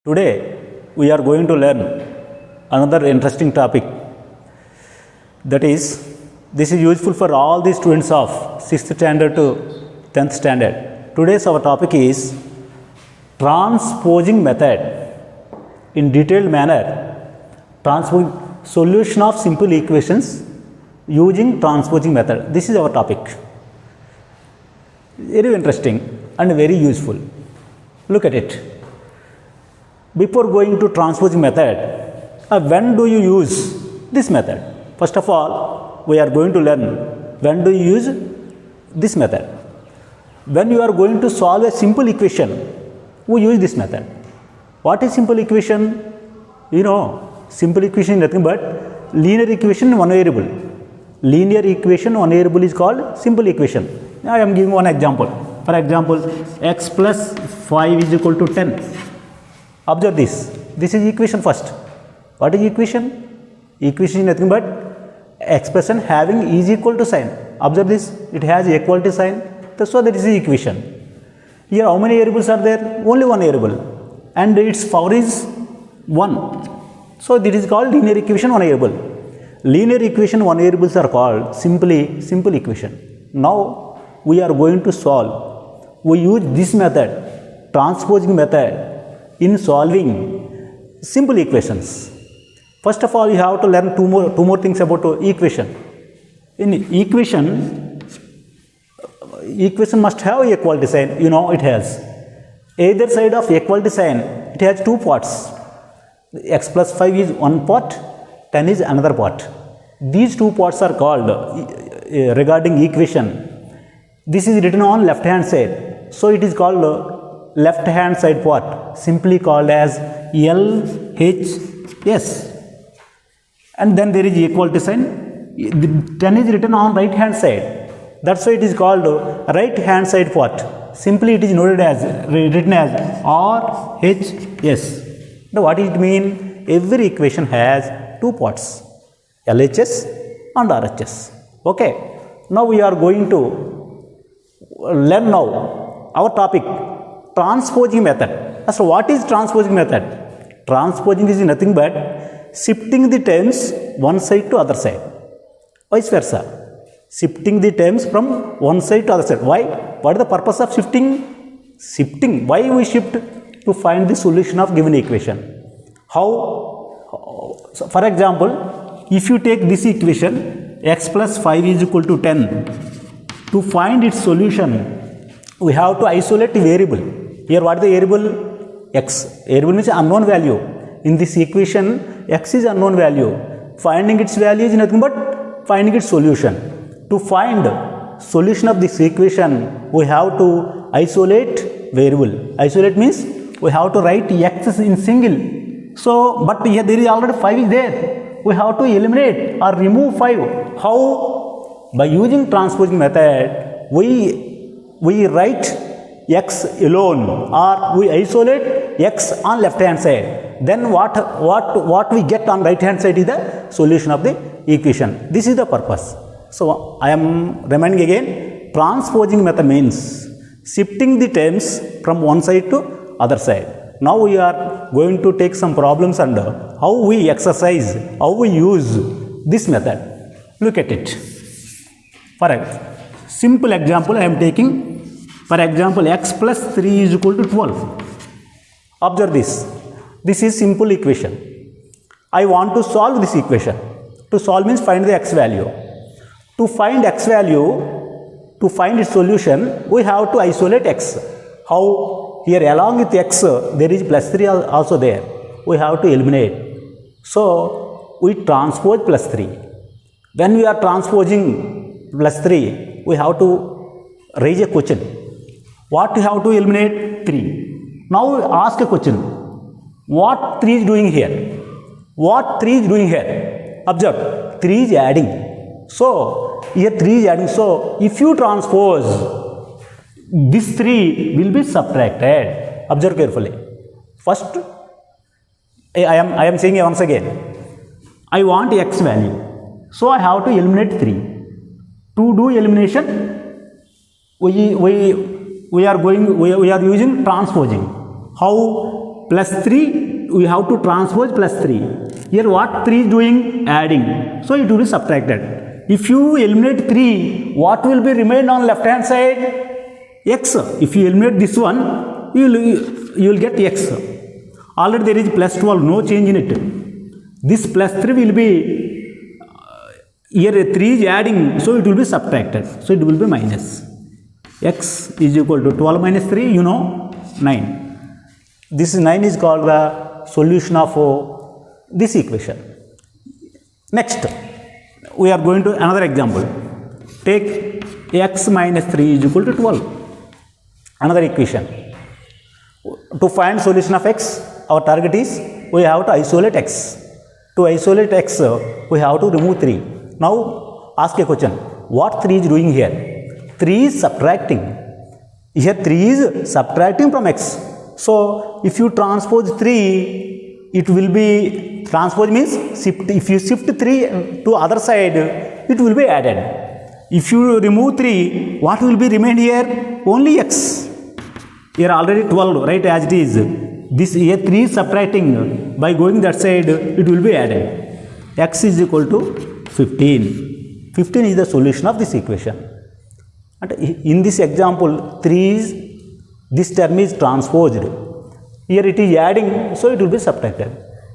Today we are going to learn another interesting topic, that is, this is useful for all the students of 6th standard to 10th standard. Today's our topic is transposing method. In detailed manner, transposing solution of simple equations using transposing method. This is our topic. Very interesting and very useful. Look at it. Before going to transposing method, when do you use this method? First of all, we are going to learn when do you use this method. When you are going to solve a simple equation, we use this method. What is simple equation? You know, simple equation is nothing but linear equation one variable. Linear equation one variable is called simple equation. Now I am giving one example. For example, x plus 5 is equal to 10. Observe this. This is equation first. What is equation? Equation is nothing but expression having is equal to sign. Observe this. It has equality sign. So that is the equation. Here how many variables are there? Only one variable. And its power is 1. So this is called linear equation one variable. Linear equation one variables are called simply simple equation. Now we are going to solve. We use this method, transposing method, in solving simple equations. First of all, you have to learn two more things about equation. In equation must have equality sign. You know it has. Either side of equality sign, it has two parts. X plus 5 is one part, 10 is another part. These two parts are called, regarding equation, this is written on left hand side. So it is called left hand side part, simply called as LHS. And then there is equality sign. 10 is written on right hand side. That's why it is called right hand side part. Simply it is noted as written as RHS. Now what does it mean? Every equation has two parts, LHS and RHS. Okay. Now we are going to learn now our topic, transposing method. So what is transposing method? Transposing is nothing but shifting the terms one side to other side. Vice versa. Shifting the terms from one side to other side. Why? What is the purpose of shifting? Shifting. Why we shift? To find the solution of given equation. How? So for example, if you take this equation, x plus 5 is equal to 10. To find its solution, we have to isolate the variable. Here what is the variable? X. Variable means unknown value. In this equation, x is unknown value. Finding its value is nothing but finding its solution. To find solution of this equation, we have to isolate variable. Isolate means we have to write x in single. So, but here there is already 5 is there. We have to eliminate or remove 5. How? By using transposing method, we write x alone or we isolate x on left hand side. Then what we get on right hand side is the solution of the equation. This is the purpose. So I am reminding again, transposing method means shifting the terms from one side to other side. Now we are going to take some problems and how we exercise, how we use this method. Look at it. For a simple example I am taking. For example, x plus 3 is equal to 12. Observe this. This is simple equation. I want to solve this equation. To solve means find the x value. To find x value, to find its solution, we have to isolate x. How? Here along with x, there is plus 3 also there. We have to eliminate. So, we transpose plus 3. When we are transposing plus 3, we have to raise a question. What we have to eliminate? 3. Now, we ask a question. What 3 is doing here? What 3 is doing here? Observe. 3 is adding. So, here 3 is adding. So, if you transpose, this 3 will be subtracted. Observe carefully. First, I am saying once again, I want x value. So, I have to eliminate 3. To do elimination, we are using transposing. How? plus 3, we have to transpose plus 3. Here what 3 is doing? Adding. So it will be subtracted. If you eliminate 3, what will be remain on left hand side? X. If you eliminate this one, you will get X. Already there is plus 12, no change in it. This plus 3 will be, here 3 is adding, so it will be subtracted. So it will be minus. X is equal to 12 minus 3, you know, 9. This 9 is called the solution of this equation. Next, we are going to another example. Take x minus 3 is equal to 12. Another equation. To find solution of x, our target is we have to isolate x. To isolate x, we have to remove 3. Now, ask a question. What 3 is doing here? 3 is subtracting. Here 3 is subtracting from x. So, if you transpose 3, it will be, transpose means shift. If you shift 3 to other side, it will be added. If you remove 3, what will be remain here? Only x. Here already 12, right, as it is. This here 3 is subtracting. By going that side, it will be added. X is equal to 15. 15 is the solution of this equation. And in this example, 3 is, this term is transposed. Here it is adding, so it will be subtracted.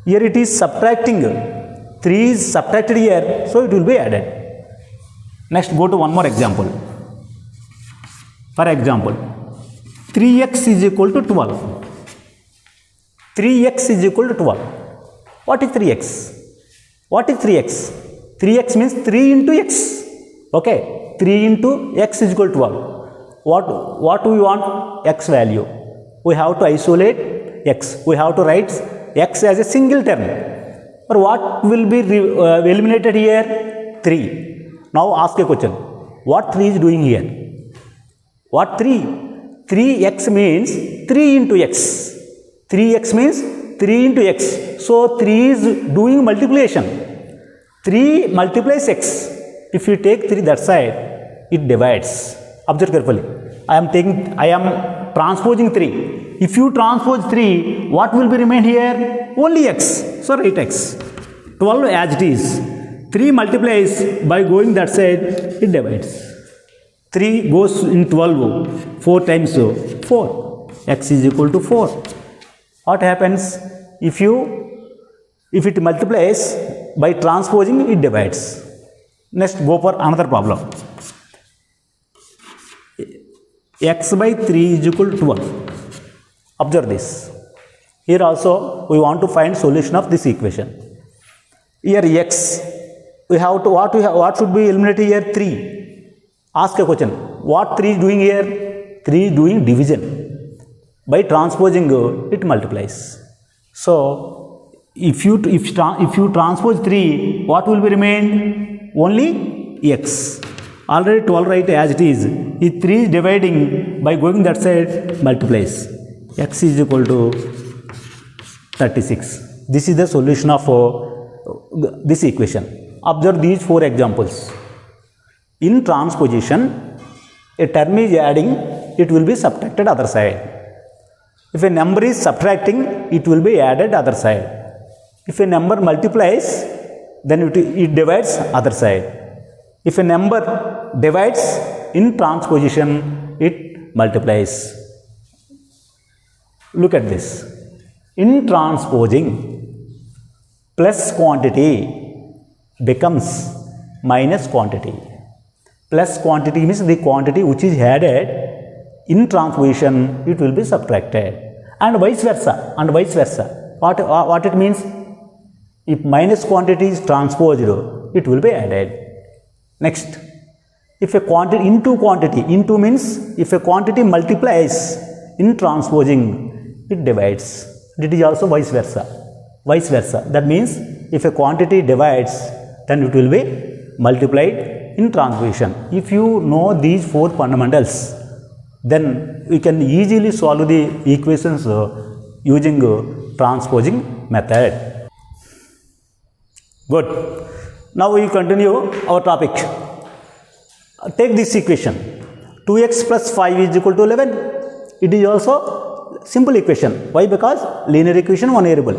Here it is subtracting. 3 is subtracted here, so it will be added. Next, go to one more example. For example, 3x is equal to 12. 3x is equal to 12. What is 3x? What is 3x? 3x means 3 into x. Okay, 3 into x is equal to 12. What do we want? X value. We have to isolate x. We have to write x as a single term. But what will be eliminated here? 3. Now ask a question. What 3 is doing here? What 3? 3x means 3 into x. 3x means 3 into x. So 3 is doing multiplication. 3 multiplies x. If you take 3 that side, it divides. Observe carefully. I am transposing 3. If you transpose 3, what will be remain here? Only x. So write x. 12 as it is. 3 multiplies, by going that side, it divides. 3 goes in 12, 4 times 4. X is equal to 4. What happens? If it multiplies, by transposing, it divides. Next, go for another problem. X by 3 is equal to 12. Observe this. Here also we want to find solution of this equation. Here x, we have to what should be eliminated here? 3. Ask a question. What 3 is doing here? 3 is doing division. By transposing it multiplies. So if you transpose 3, what will be remain? Only x. Already 12 right as it is. If 3 is dividing, by going that side, multiplies. X is equal to 36. This is the solution of this equation. Observe these 4 examples. In transposition, a term is adding, it will be subtracted other side. If a number is subtracting, it will be added other side. If a number multiplies, then it divides other side. If a number divides in transposition, it multiplies. Look at this. In transposing, plus quantity becomes minus quantity. Plus quantity means the quantity which is added in transposition, it will be subtracted. And vice versa. And vice versa. What it means? If minus quantity is transposed, it will be added. Next, if a quantity into means if a quantity multiplies in transposing, it divides. It is also vice versa. Vice versa. That means if a quantity divides, then it will be multiplied in transposition. If you know these 4 fundamentals, then we can easily solve the equations using transposing method. Good. Now we continue our topic. Take this equation. 2x plus 5 is equal to 11. It is also simple equation. Why? Because linear equation one variable.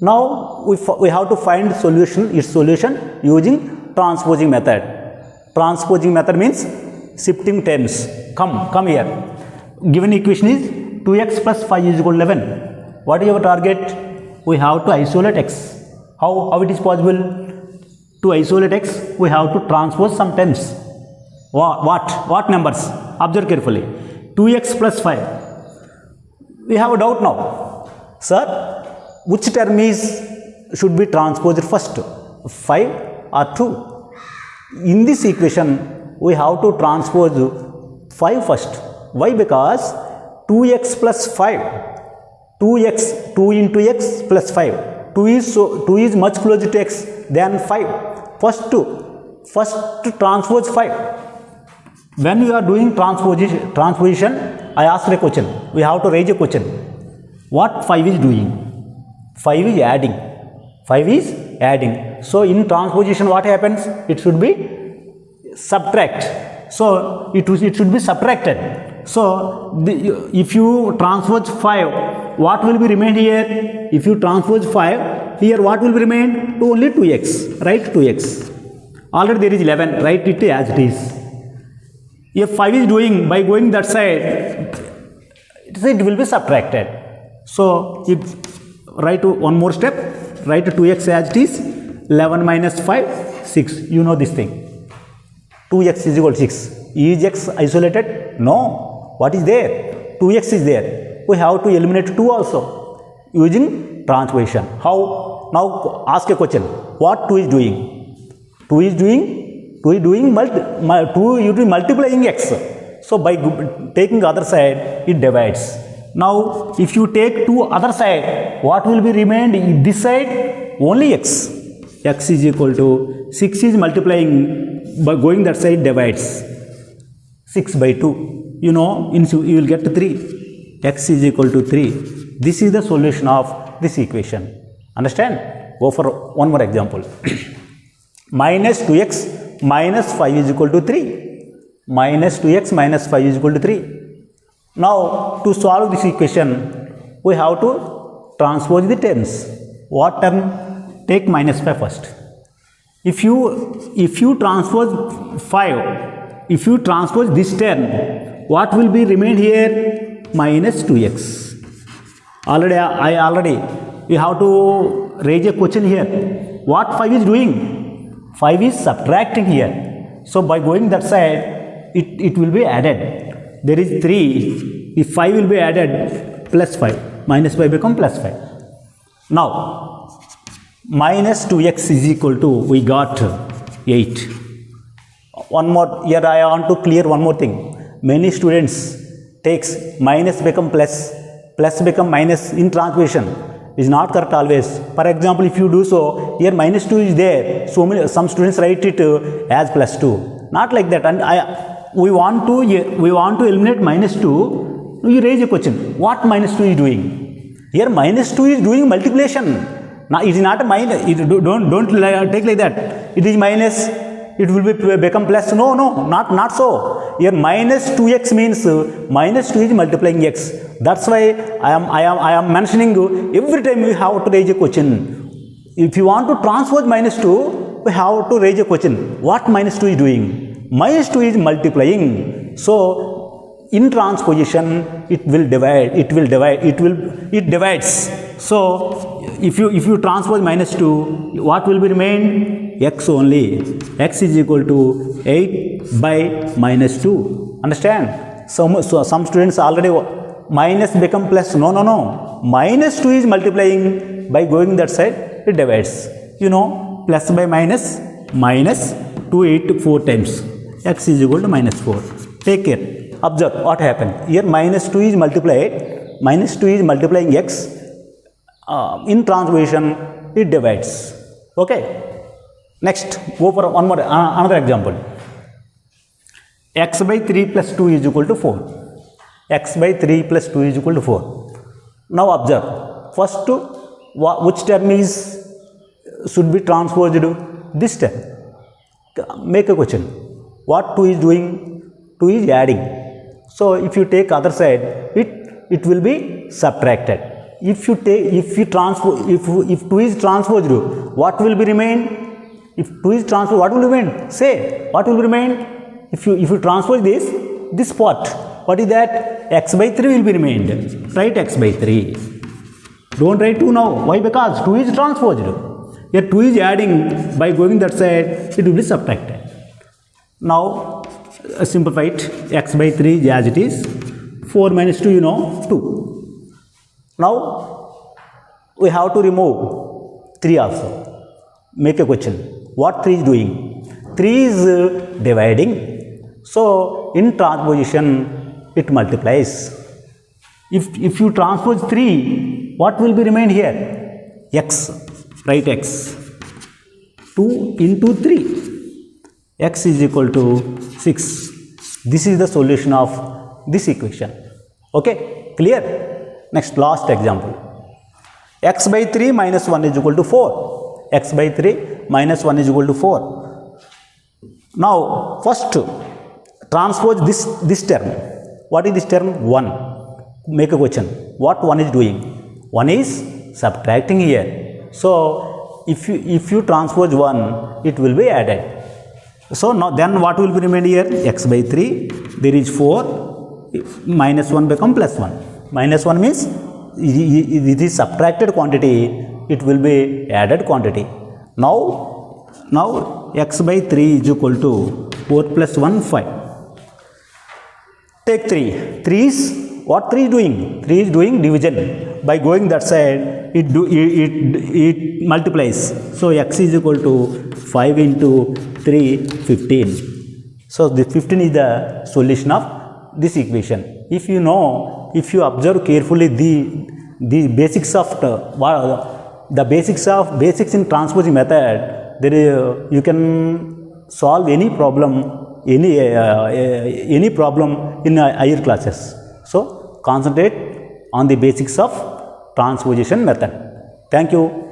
Now we have to find its solution using transposing method. Transposing method means shifting terms. Come here. Given equation is 2x plus 5 is equal to 11. What is our target? We have to isolate x. How it is possible? To isolate x, we have to transpose some terms. What numbers? Observe carefully. 2x plus 5. We have a doubt now. Sir, which term should be transposed first? 5 or 2? In this equation, we have to transpose 5 first. Why? Because 2x plus 5. 2 into x plus 5. 2 is much closer to x than 5. First to transpose 5. When you are doing transposition, I asked a question. We have to raise a question. What 5 is doing? 5 is adding. 5 is adding. So in transposition, what happens? It should be subtract. So it should be subtracted. So if you transpose 5, what will be remain here? If you transpose 5, here what will be remain? Only 2x. Write 2x. Already there is 11. Write it as it is. If 5 is doing, by going that side, it will be subtracted. So write one more step. Write 2x as it is. 11 minus 5, 6. You know this thing. 2x is equal to 6. Is x isolated? No. What is there? 2x is there. We have to eliminate 2 also using transposition. How? Now ask a question. What 2 is doing? 2 is doing multiplying x. So by taking other side, it divides. Now if you take 2 other side, what will be remained in this side? Only x. X is equal to 6 is multiplying, by going that side divides. 6 by 2. You know, you will get 3. X is equal to 3. This is the solution of this equation. Understand? Go for one more example. Minus 2x minus 5 is equal to 3. Minus 2x minus 5 is equal to 3. Now, to solve this equation, we have to transpose the terms. What term? Take minus 5 first. If you transpose 5, if you transpose this term, what will be remain here? Minus 2x. We have to raise a question here. What 5 is doing? 5 is subtracting here. So by going that side, it will be added. There is 3. If 5 will be added, plus 5. Minus 5 become plus 5. Now, minus 2x is equal to, we got 8. One more, here I want to clear one more thing. Many students takes minus become plus, plus become minus in transposition. Is not correct always. For example, if you do so, here minus 2 is there. So some students write it as plus 2. Not like that. And we want to eliminate minus 2. You raise a question. What minus 2 is doing? Here minus 2 is doing multiplication. Now it is not a minus. Don't take like that. It is minus. It will be become plus. No, not so. Here minus 2x means minus 2 is multiplying x. That's why I am mentioning every time we have to raise a question. If you want to transpose minus 2, we have to raise a question. What minus 2 is doing? Minus 2 is multiplying. So in transposition, it divides. So if you transpose minus 2, what will be remain? X only. X is equal to 8 by minus 2. Understand? So some students already minus become plus. No. Minus 2 is multiplying. By going that side, it divides. You know, plus by minus 2, 8, 4 times. X is equal to minus 4. Take care. Observe what happened. Here minus 2 is multiplied. Minus 2 is multiplying x. In transposition, it divides. Okay. Next, go for one more, another example. X by 3 plus 2 is equal to 4. X by 3 plus 2 is equal to 4. Now observe. First, which term should be transposed? This term. Make a question. What 2 is doing? 2 is adding. So if you take other side, it will be subtracted. If you take, if 2 is transposed, what will be remain? If 2 is transposed, what will remain? Say, what will remain? If you transpose this part, what is that? X by 3 will be remained. Write x by 3. Don't write 2 now. Why? Because 2 is transposed. Here 2 is adding, by going that side, it will be subtracted. Now, simplify it. X by 3 is as it is. 4 minus 2, 2. Now, we have to remove 3 also. Make a question. What 3 is doing? 3 is dividing. So, in transposition, it multiplies. If you transpose 3, what will be remain here? X. Write x. 2 into 3. X is equal to 6. This is the solution of this equation. Okay, clear? Next, last example. X by 3 minus 1 is equal to 4. X by 3 minus 1 is equal to 4. Now, first transpose this term. What is this term? 1. Make a question. What 1 is doing? 1 is subtracting here. So, if you transpose 1, it will be added. So, now then what will be remain here? X by 3, there is 4, minus 1 become plus 1. Minus 1 means it is subtracted quantity, it will be added quantity. Now x by 3 is equal to 4 plus 1, 5. Take 3. 3 is, what 3 is doing? 3 is doing division. By going that side, it multiplies. So, x is equal to 5 into 3, 15. So, the 15 is the solution of this equation. If you observe carefully the basics of basics in transposing method, you can solve any problem in higher classes. So, concentrate on the basics of transposition method. Thank you.